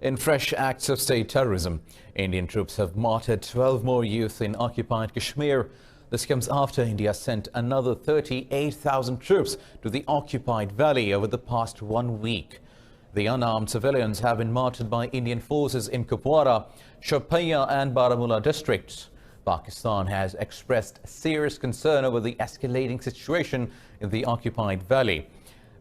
In fresh acts of state terrorism, Indian troops have martyred 12 more youth in occupied Kashmir. This comes after India sent another 38,000 troops to the occupied valley over the past 1 week. The unarmed civilians have been martyred by Indian forces in Kupwara, Shopian and Baramulla districts. Pakistan has expressed serious concern over the escalating situation in the occupied valley.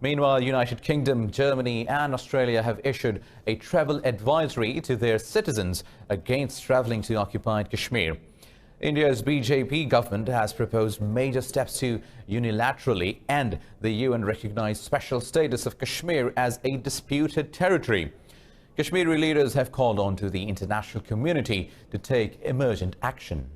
Meanwhile, United Kingdom, Germany and Australia have issued a travel advisory to their citizens against travelling to occupied Kashmir. India's BJP government has proposed major steps to unilaterally end the UN-recognized special status of Kashmir as a disputed territory. Kashmiri leaders have called on to the international community to take emergent action.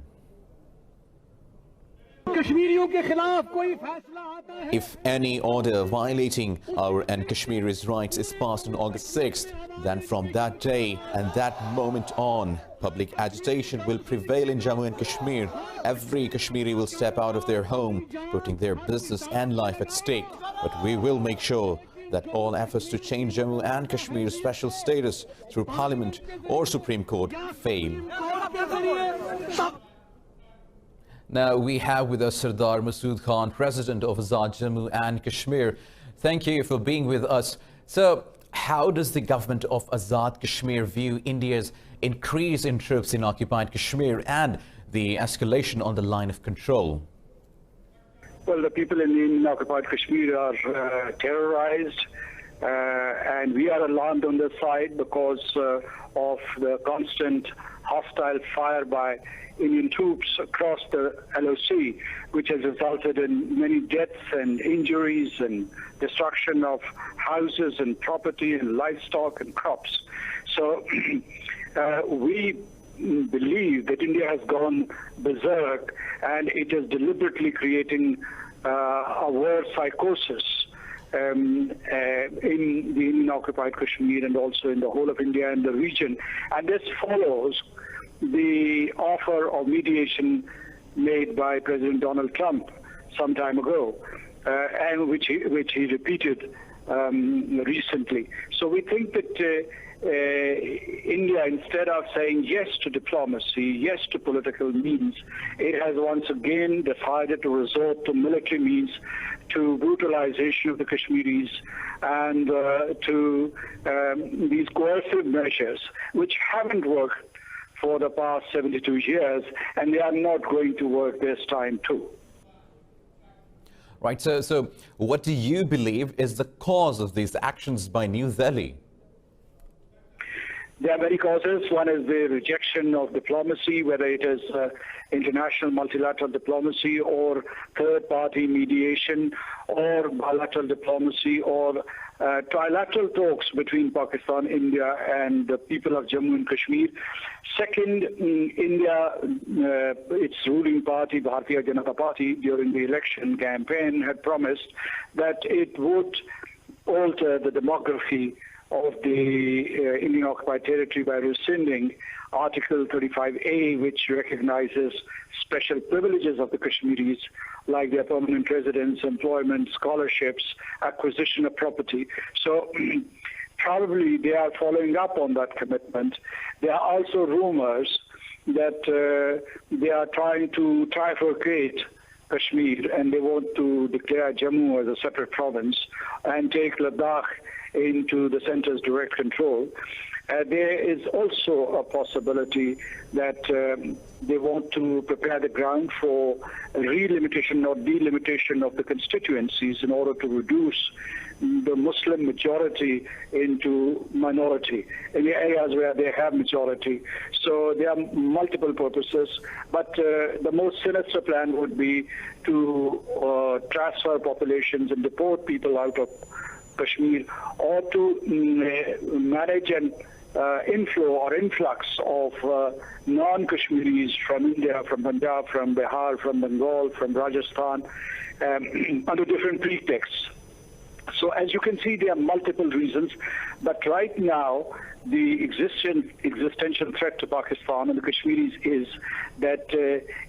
If any order violating our and Kashmiri's rights is passed on August 6th, then from that day and that moment on, public agitation will prevail in Jammu and Kashmir. Every Kashmiri will step out of their home, putting their business and life at stake. But we will make sure that all efforts to change Jammu and Kashmir's special status through Parliament or Supreme Court fail. Now we have with us Sardar Masood Khan, President of Azad Jammu and Kashmir. Thank you for being with us. So, how does the government of Azad Kashmir view India's increase in troops in occupied Kashmir and the escalation on the line of control? Well, the people in Indian Occupied Kashmir are terrorized, and we are alarmed on this side because of the constant hostile fire by Indian troops across the LOC, which has resulted in many deaths and injuries and destruction of houses and property and livestock and crops. So we believe that India has gone berserk and it is deliberately creating a war psychosis in the Indian Occupied Kashmir and also in the whole of India and the region. And this follows the offer of mediation made by President Donald Trump some time ago, and which he repeated recently. So we think that India, instead of saying yes to diplomacy, yes to political means, it has once again decided to resort to military means, to brutalization of the Kashmiris and to these coercive measures, which haven't worked for the past 72 years, and they are not going to work this time too. Right, so what do you believe is the cause of these actions by New Delhi? There are many causes. One is the rejection of diplomacy, whether it is international multilateral diplomacy or third-party mediation or bilateral diplomacy or trilateral talks between Pakistan, India and the people of Jammu and Kashmir. Second, India, its ruling party, Bharatiya Janata Party, during the election campaign had promised that it would alter the demography of the Indian Occupied Territory by rescinding Article 35A, which recognizes special privileges of the Kashmiris, like their permanent residence, employment, scholarships, acquisition of property. So probably they are following up on that commitment. There are also rumors that they are trying to trifurcate Kashmir and they want to declare Jammu as a separate province and take Ladakh into the center's direct control. There is also a possibility that they want to prepare the ground for relimitation or delimitation of the constituencies in order to reduce the Muslim majority into minority in the areas where they have majority. So there are multiple purposes, but the most sinister plan would be to transfer populations and deport people out of Kashmir, or to manage an inflow or influx of non-Kashmiris from India, from Punjab, from Bihar, from Bengal, from Rajasthan, under different pretexts. So as you can see, there are multiple reasons, but right now the existential threat to Pakistan and the Kashmiris is that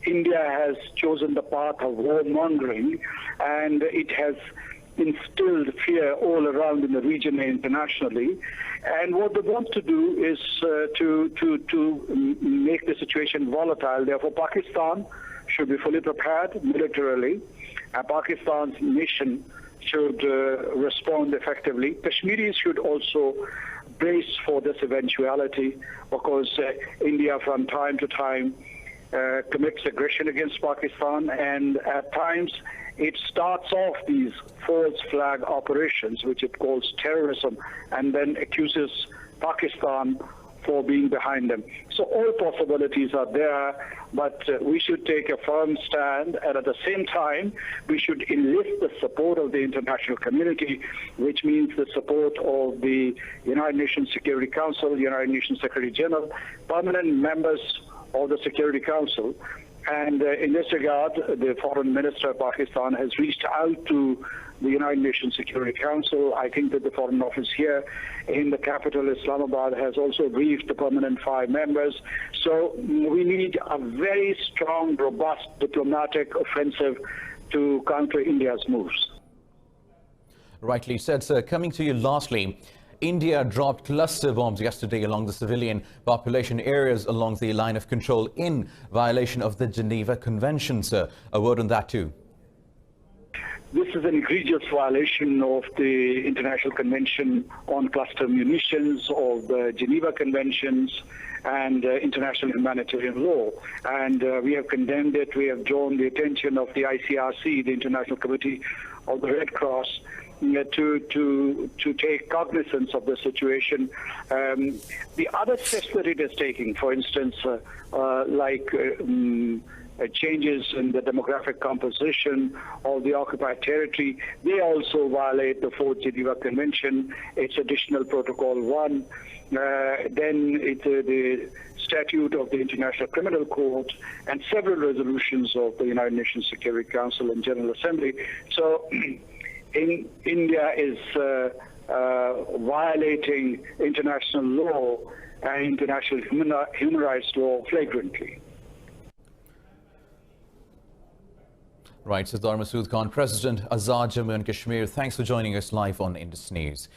India has chosen the path of warmongering, and it has instilled fear all around in the region and internationally. And what they want to do is to make the situation volatile. Therefore, Pakistan should be fully prepared militarily, and Pakistan's nation should respond effectively. Kashmiris should also brace for this eventuality, because India from time to time commits aggression against Pakistan, and at times it starts off these false flag operations, which it calls terrorism, and then accuses Pakistan for being behind them. So all possibilities are there, but we should take a firm stand, and at the same time, we should enlist the support of the international community, which means the support of the United Nations Security Council, United Nations Secretary General, permanent members of the Security Council. And in this regard, the Foreign Minister of Pakistan has reached out to the United Nations Security Council. I think that the Foreign Office here in the capital, Islamabad, has also briefed the permanent 5 members. So we need a very strong, robust diplomatic offensive to counter India's moves. Rightly said, sir. Coming to you lastly, India dropped cluster bombs yesterday along the civilian population areas along the line of control in violation of the Geneva Convention, sir. A word on that too. This is an egregious violation of the International Convention on Cluster Munitions, of the Geneva Conventions, and international humanitarian law. And we have condemned it. We have drawn the attention of the ICRC, the International Committee of the Red Cross, to take cognizance of the situation. The other steps that it is taking, for instance, changes in the demographic composition of the occupied territory, they also violate the 4th Geneva Convention, its additional Protocol 1, then the Statute of the International Criminal Court, and several resolutions of the United Nations Security Council and General Assembly. So India is violating international law and international human rights law flagrantly. Right, Sardar Masood Khan, President, Azad Jammu and Kashmir, thanks for joining us live on Indus News.